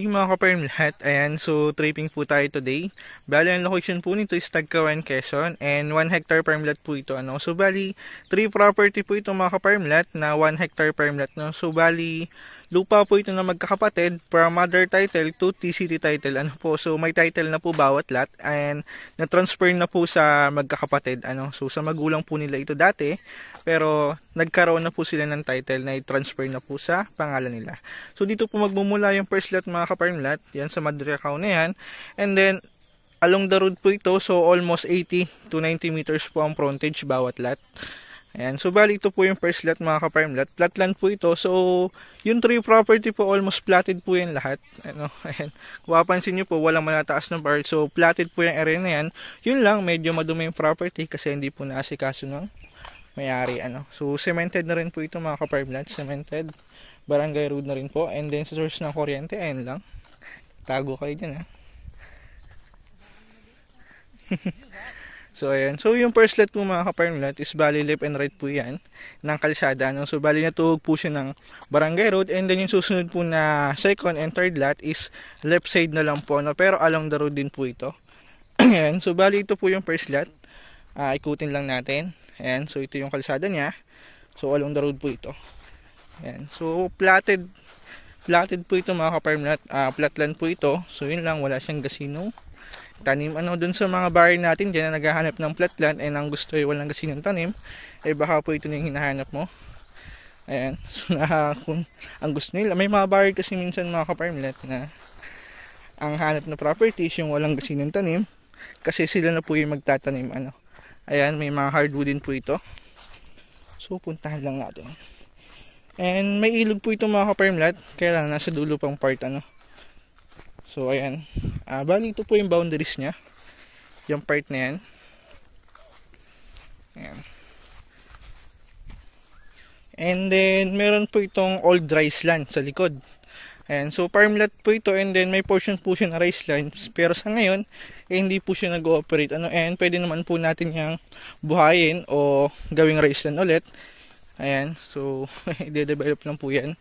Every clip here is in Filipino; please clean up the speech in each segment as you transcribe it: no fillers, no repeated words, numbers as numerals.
Good mga ka-farm lahat. Ayan, so tripping po tayo today. Bali, ang location po nito is Tagkawan, Quezon. And 1 hectare farm lot po ito. So bali, 3 property po ito mga ka-farm lot na 1 hectare farm lot. So bali, lupa po ito na magkakapatid from mother title to TCT title. So may title na po bawat lot. And na-transfer na po sa magkakapatid. So sa magulang po nila ito dati. Pero nagkaroon na po sila ng title na i-transfer na po sa pangalan nila. So dito po magmumula yung first lot mga ka-farm lot. Yan sa Madre Cacao na yan. And then along the road po ito. So almost 80 to 90 meters po ang frontage bawat lot. Ayan. So bali ito po yung first lot mga ka-farm lot. Plot land po ito. So yung 3 property po almost platted po yan lahat. Ayan. Kung mapansin nyo po walang malataas na part. So platted po yung area na yan. Yun lang medyo madumi yung property kasi hindi po naasikaso ng may-ari. So cemented na rin po ito mga ka-farm lot. Cemented. Barangay road na rin po. And then sa source ng kuryente, ayan lang. Tago kayo dyan So ayan. So yung first lot po mga ka-farm lot is bali left and right po yan ng kalsada. So bali natuhog po siya ng barangay road. And then yung susunod po na second and third lot is left side na lang po. Pero along the road din po ito. Ayan. So bali ito po yung first lot. Ikutin lang natin. Ayan. So ito yung kalsada niya. So along the road po ito. Ayan. So platted po ito mga ka-farm lot. Flatland po ito. So yun lang, wala siyang gasino. Tanim dun sa mga bahay natin dyan na naghahanap ng flatland and ang gusto ay walang gasinong tanim, baka po ito na yung hinahanap mo. Ayan. So kung ang gusto nila, may mga bahay kasi minsan mga ka-farm lot na ang hanap na property is yung walang gasinong tanim kasi sila na po yung magtatanim. Ayan, may mga hardwood din po ito. So puntahan lang natin. And may ilog po ito mga ka-farm lot, kaya lang nasa dulo pang part. So ayan, bali ito po yung boundaries nya, yung part na yan. Ayan. And then meron po itong old rice land sa likod. Ayan, so farm lot po ito and then may portion po siya na rice land. Pero sa ngayon, hindi po siya nag-ooperate. And pwede naman po natin yung buhayin o gawing rice land ulit. Ayan, so i-develop lang po yan.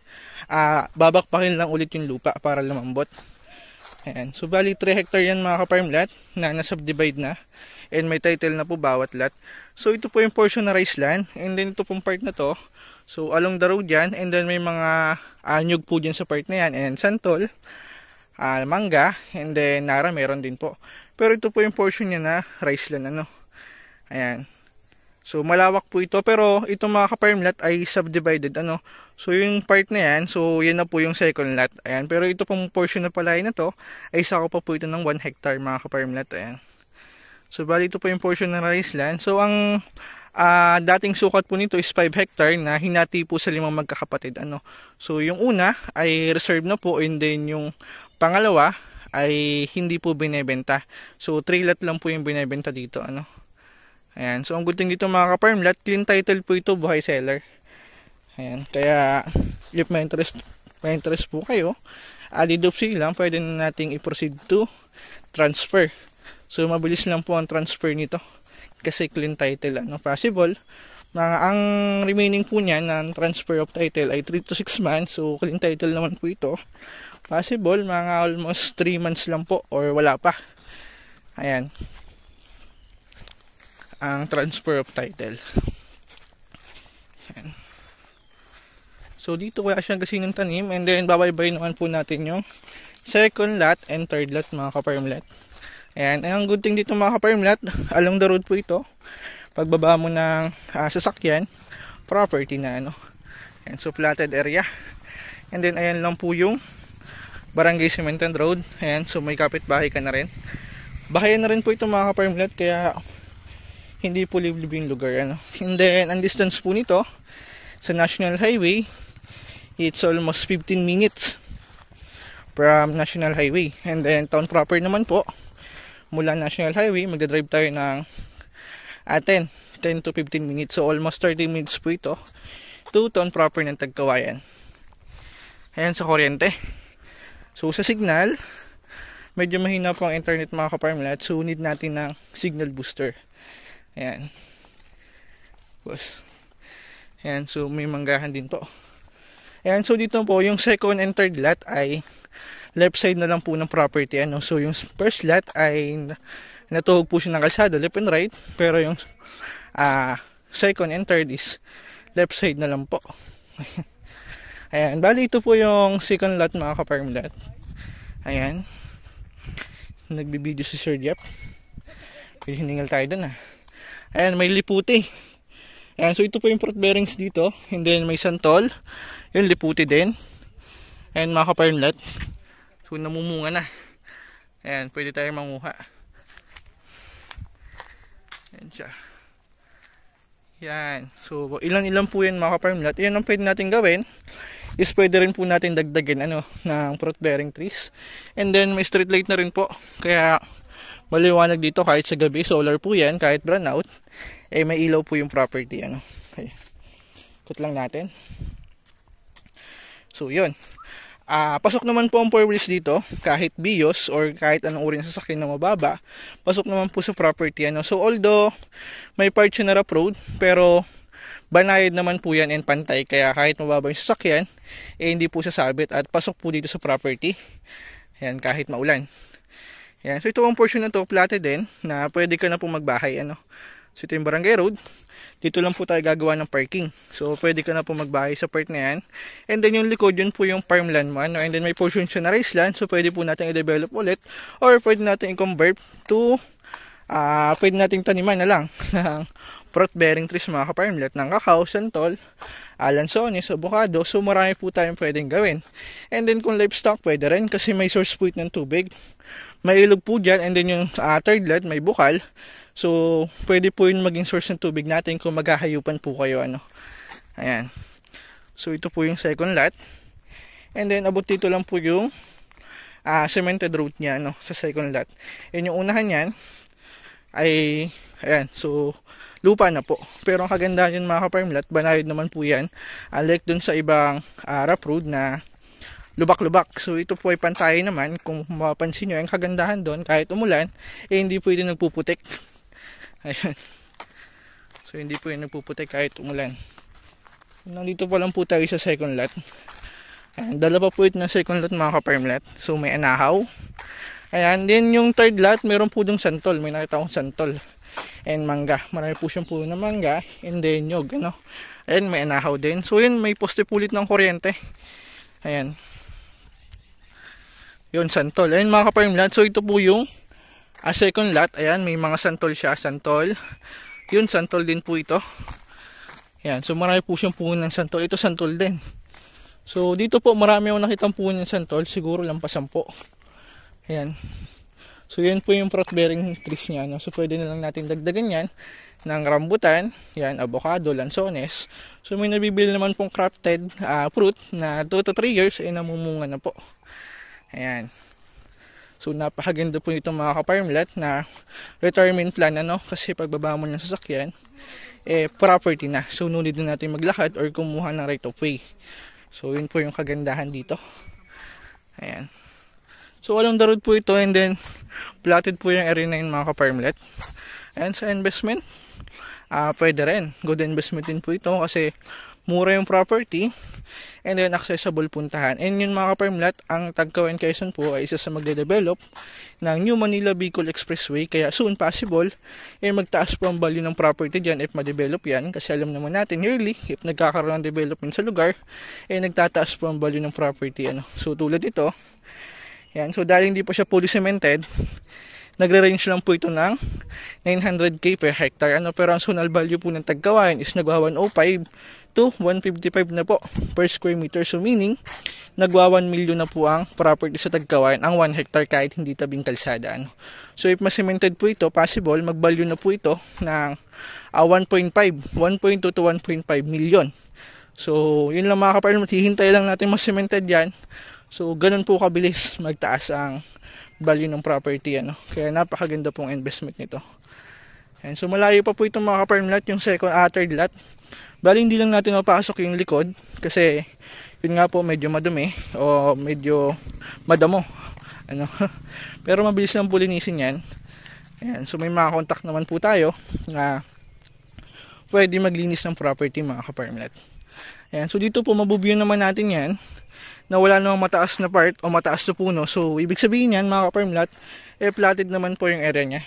Babakpakin lang ulit yung lupa para lumambot. Ayan, so bali 3 hectare yan mga ka-farm lot na nasubdivide na. And may title na po bawat lot. So ito po yung portion na rice land. And then ito pong part na to. So along the road yan. And then may mga anyog po dyan sa part na yan. And santol, mangga, and then nara meron din po. Pero ito po yung portion niya na rice land. Ayan. So malawak po ito, pero ito mga ka-farm lot ay subdivided. So yung part na yan, so yan na po yung second lot. Ayan, pero ito pong portion na palay na to ay sako pa po ito ng 1 hectare mga ka-farm lot. Ayan. So bali ito po yung portion ng rice land. So ang dating sukat po nito is 5 hectare na hinati po sa 5 magkakapatid. So yung una ay reserve na po, and then yung pangalawa ay hindi po binebenta. So 3 lot lang po yung binebenta dito. Ayan, so ang good thing dito mga ka-farm lot, clean title po ito, buhay seller. Ayan, kaya if may interest po kayo, alidopsi lang, pwede na nating i-proceed to transfer. So mabilis lang po ang transfer nito kasi clean title. Possible. Ang remaining po niya ng transfer of title ay 3 to 6 months. So clean title naman po ito. Possible mga almost 3 months lang po or wala pa. Ayan, ang transfer of title. Ayan. So dito wala siyang gasinong tanim, and then babaybay naman po natin yung second lot and third lot mga ka-farm lot. Ayan, ang good thing dito mga ka-farm lot, along the road po ito. Pagbaba mo ng sasakyan, property na Ayan, so platted area. And then ayan lang po yung barangay cemented road. Ayan, so may kapitbahay ka na rin. Bahayan na rin po ito mga ka-farm lot, kaya hindi po liblib yung lugar. And then ang distance po nito sa National Highway, it's almost 15 minutes from National Highway. And then town proper naman po, mula National Highway magdadrive tayo ng 10 to 15 minutes. So almost 30 minutes po ito to town proper ng Tagkawayan. Ayan, sa kuryente. So sa signal, medyo mahina po ang internet mga ka-farm lot, so need natin ng signal booster. Ayan. Ayan, so may manggahan din po. Ayan, so dito po yung second and third lot ay left side na lang po ng property. So yung first lot ay natuhog po siya ng kalsada, left and right. Pero yung second and third is left side na lang po. Ayan, bali ito po yung second lot mga ka-farm lot. Ayan. Nagbibideo si Sir Jeff. Pwede hiningal tayo dun Ayan, may liputi. Ayan, so ito po yung fruit bearings dito. And then may santol. Yung liputi din. Ayan mga ka-farm lot. So namumunga na. Ayan, pwede tayo manguha. Ayan siya. Yan. So, ilan-ilan po yan mga ka-farm lot. Yan ang pwede natin gawin. Is pwede rin po natin dagdagan ng fruit bearing trees. And then may street light na rin po. Kaya maliwanag dito kahit sa gabi. Solar po yan. Kahit brownout. May ilaw po yung property. Okay. Ikot lang natin. So, yun. Pasok naman po ang 4 wheels dito. Kahit Vios or kahit anong uri ng sasakyan na mababa. Pasok naman po sa property. So, although may part siya na rough road. Pero banayad naman po yan and pantay. Kaya kahit mababa yung sasakyan, hindi po sasabit at pasok po dito sa property. Ayan, kahit maulan. Ayan, so ito ang portion na to, platted din, na pwede ka na po magbahay. So ito yung barangay road. Dito lang po tayo gagawa ng parking. So pwede ka na po magbahay sa part na yan. And then yung likod, yun po yung farmland mo. And then may portion siya na raised land. So pwede po natin i-develop ulit. Or pwede natin i-convert to pwede nating taniman na lang ng fruit bearing trees mga ka-farmlet, ng kakao, santol, lansones, avocado. So marami po tayong pwedeng gawin. And then kung livestock, pwede rin kasi may source po ng tubig. May ilog po dyan. And then yung third lot, may bukal. So pwede po yun maging source ng tubig natin kung maghahayupan po kayo. Ayan. So ito po yung second lot. And then abot dito lang po yung cemented road niya sa second lot. And yung unahan yan ay ayan, so lupa na po. Pero ang kagandahan yun mga ka-farm lot, banayad naman po yan. Unlike dun sa ibang rough road na lubak-lubak. So ito po ay pantay naman. Kung mapapansin nyo, ang kagandahan doon, kahit umulan, hindi pwede nagpuputik. Ayan. So hindi po yung nagpuputik kahit umulan. Nandito pa lang po tayo sa second lot. Ayan, dala pa po ito ng second lot mga ka-farm lot. So may anahaw. Ayan, then yung third lot, meron po dong santol. May nakita akong santol. And mangga. Marami po siyang puno ng mangga. And then nyog, Ayan, may anahaw din. So yun, may poste pulit ng kuryente. Ayan. Yun, santol. Ayan mga ka-farm lot. So ito po yung second lot. Ayan, may mga santol siya. Santol. Yun, santol din po ito. Ayan, so marami po siyang puno ng santol. Ito santol din. So dito po, marami akong nakitang puno ng santol. Siguro lampasan po. Ayan. So yan po yung fruit bearing trees niya. So pwede na lang natin dagdagan yan ng rambutan, yan, avocado, lansones. So may nabibili naman pong crafted fruit na 2 to 3 years ay namumunga na po. Ayan. So napakaganda po itong mga ka-farm lot na retirement plan kasi pagbaba mo ng sasakyan property na. So no need na natin maglakad or kumuha ng right of way. So yun po yung kagandahan dito. Ayan. So along the road po ito and then platted po yung area na yun mga ka-farm lot. And sa investment, pwede rin. Good investment din po ito kasi mura yung property and then accessible puntahan. And yun mga ka-farm lot, ang Tagkawen Quezon po ay isa sa magde-develop ng New Manila Bicol Expressway. Kaya soon possible, magtaas po ang value ng property dyan if ma-develop yan. Kasi alam naman natin yearly, if nagkakaroon ng development sa lugar, nagtataas po ang value ng property. So tulad ito, yan. So dahil hindi po siya fully cemented, nagre-range lang po ito ng 900k per hectare. Pero ang zonal value po ng Tagkawayan is nagwa 105 to 155 na po per square meter. So meaning, nagwa 1 million na po ang property sa Tagkawayan, ang 1 hectare kahit hindi tabing kalsada. So if ma-cemented po ito, possible, mag-value na po ito ng 1.2 to 1.5 million. So yun lang mga ka-farm, hihintay lang natin ma-cemented yan. So ganun po kabilis magtaas ang value ng property. Kaya napakaganda pong investment nito. And so malayo pa po itong mga ka-farm lot, yung second, third lot. Bali hindi lang natin mapasok yung likod kasi yun nga po medyo madumi o medyo madamo. Pero mabilis lang po linisin yan. Ayan, so may mga contact naman po tayo na pwede maglinis ng property mga ka-farm lot. Ayan, so dito po mabubview naman natin yan. na wala namang mataas na part o mataas na puno. So ibig sabihin yan mga ka-farmlat, platted naman po yung area niya.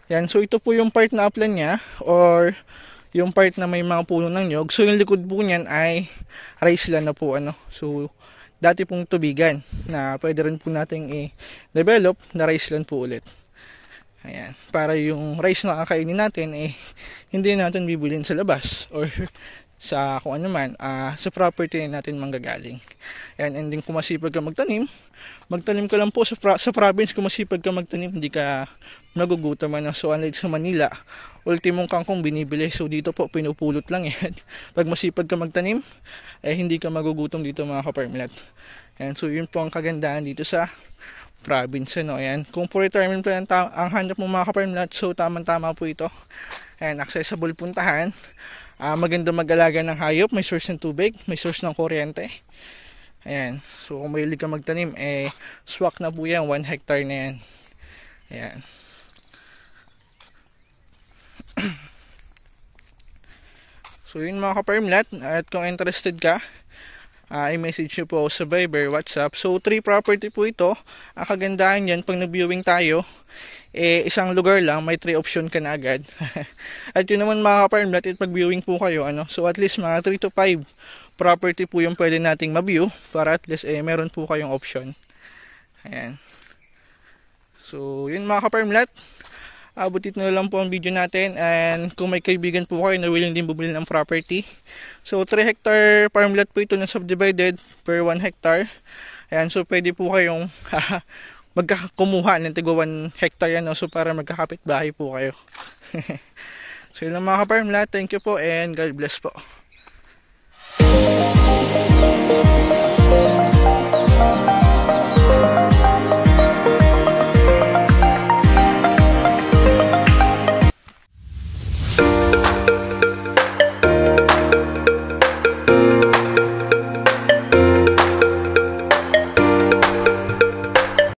Yan, so ito po yung part na upland niya or yung part na may mga puno ng nyog. So yung likod po niyan ay rice land na po ano. So dati pong tubigan na pwede rin po nating i-develop na rice land po ulit. Ayan, para yung rice na kakainin natin hindi natin bibilin sa labas or sa kung ano man, sa property natin manggagaling. Ayan, and then kung masipag ka magtanim ka lang po sa province. Kung masipag ka magtanim, hindi ka nagugutom ano. So unlike sa Manila, ultimong kangkong binibili. So dito po pinupulot lang yan. Pag masipag ka magtanim, hindi ka magugutom dito mga ka-farmlat. Ayan, so yun po ang kagandahan dito sa province ano. Ayan, kung for retirement plan ang hanap mo mga ka-farmlat, so tamang-tama po ito. Ayan, accessible puntahan. Maganda mag-alaga ng hayop, may source ng tubig, may source ng kuryente. Ayan, so kung mahilig ka magtanim, swak na po yan, 1 hectare na yan. Ayan. So yun mga ka-farmlat, at kung interested ka, i-message nyo po sa Viber, WhatsApp. So 3 property po ito. Ang kagandahan yan, pag nag-viewing tayo, isang lugar lang, may 3 option ka na agad. At yun naman mga ka-farmlat, pag viewing po kayo, so at least mga 3 to 5 property po yung pwede nating ma-view para at least meron po kayong option. Ayan. So yun mga ka-farmlat, abutit na lang po ang video natin. And kung may kaibigan po kayo na willing din bumili ng property, so 3 hectare farmland po ito na subdivided per 1 hectare. Ayan, so pwede po kayong magkakumuha ng tigo 1 hectare yan, so para magkakapit bahay po kayo. So yun lang mga ka-farmland, thank you po and God bless po.